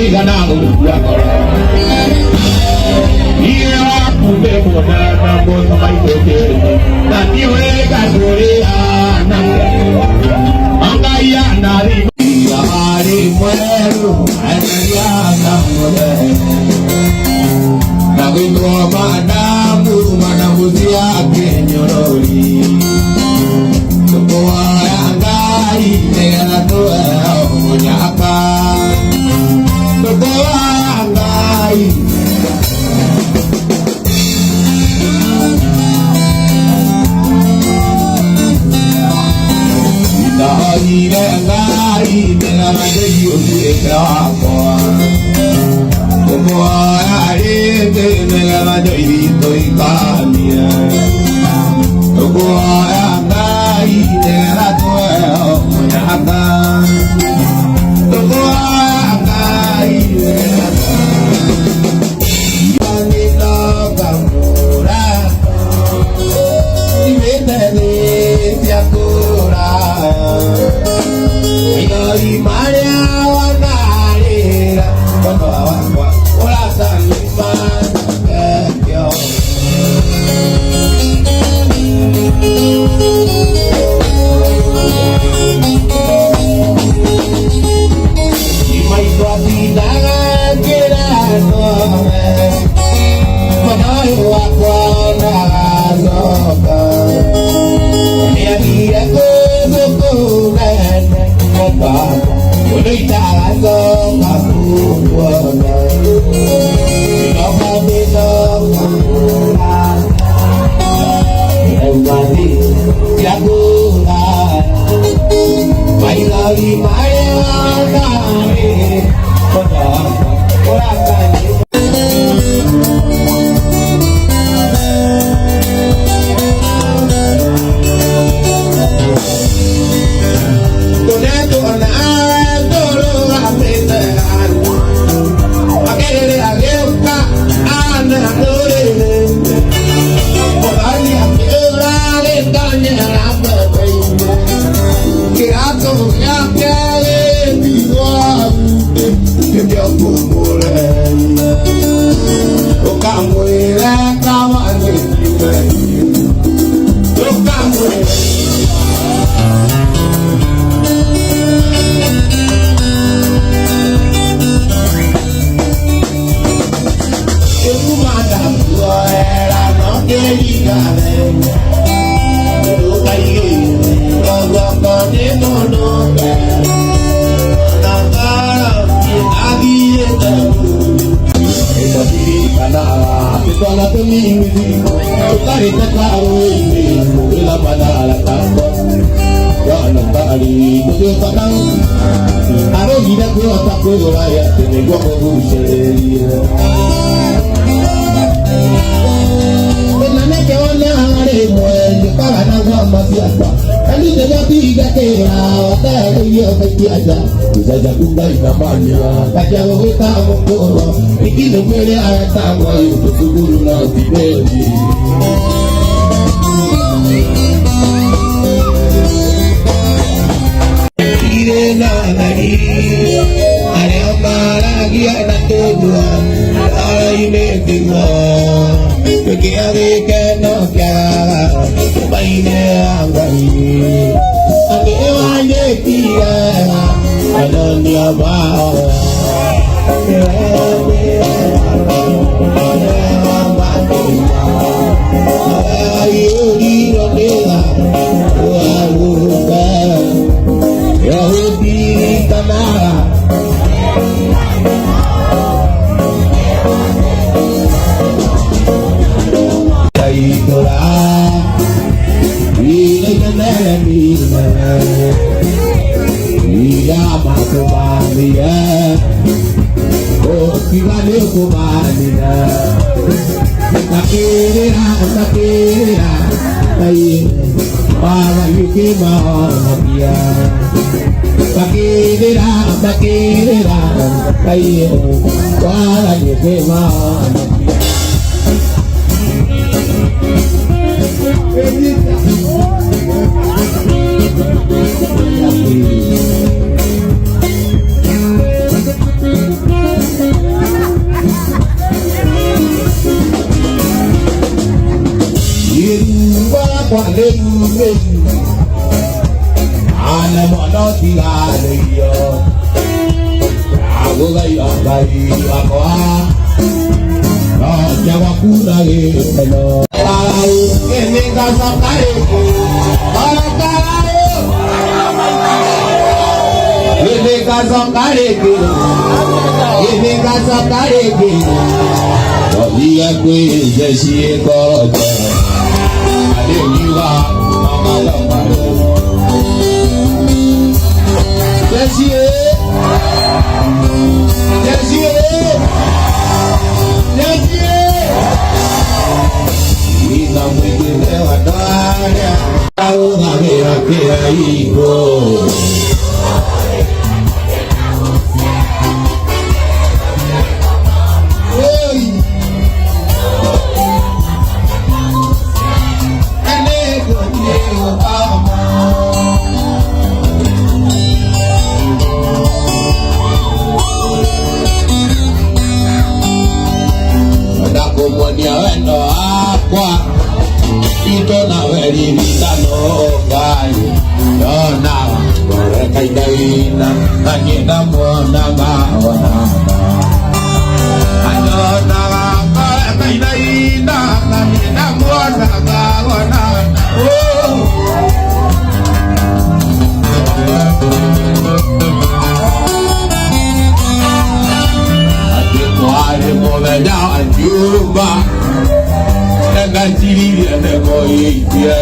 Wega na wako Iye wakumbe mwana na mwana maitoke Na niwega kureana Angaya nari Yamari mweru Anayana mwere Na wiko manamu Manamuzia kenyorori Tukoa yangai Negana tuwe Onyaka Tukoa yangai Ire ngai negana deyo ekapo Como are negana deyo ikania Como ngai negana toa monyaka Como ngai Yani no gamura Imetele yakura Ay Maria wanarira Kono wakwa Ola saliman Kekyo Imay tuatinangan kinanome Kono wakwa nagasoka Niya kukunan Kono Unitarazo kapuwana Inokamino kakura Emani yakura Mailari mayanari Kono Korakani Zaja kungai namanya Kaja weta mokoro Ikino mwele ayatangwa Yuto suguru na utibeli Ire na nari Are amaragi anatogua Ara imetigwa Peki arike no kya Baine angari Ane wanye tiya I don't know about kwalele ana mono tigaleyo agoga yabai akwa ya wakuna hello keninga sakare keninga sakare Dia kwe jesi ko ade niwa mama lamaro jesi ina mwingine wadanya au ngavera kera iko Ito na weri vitano gai Yona Goreka idaina Kanyina mwana gawana Ayona Goreka idaina Kanyina mwana gawana Atikwari moveja anjumba Nagachiri ya nebo itia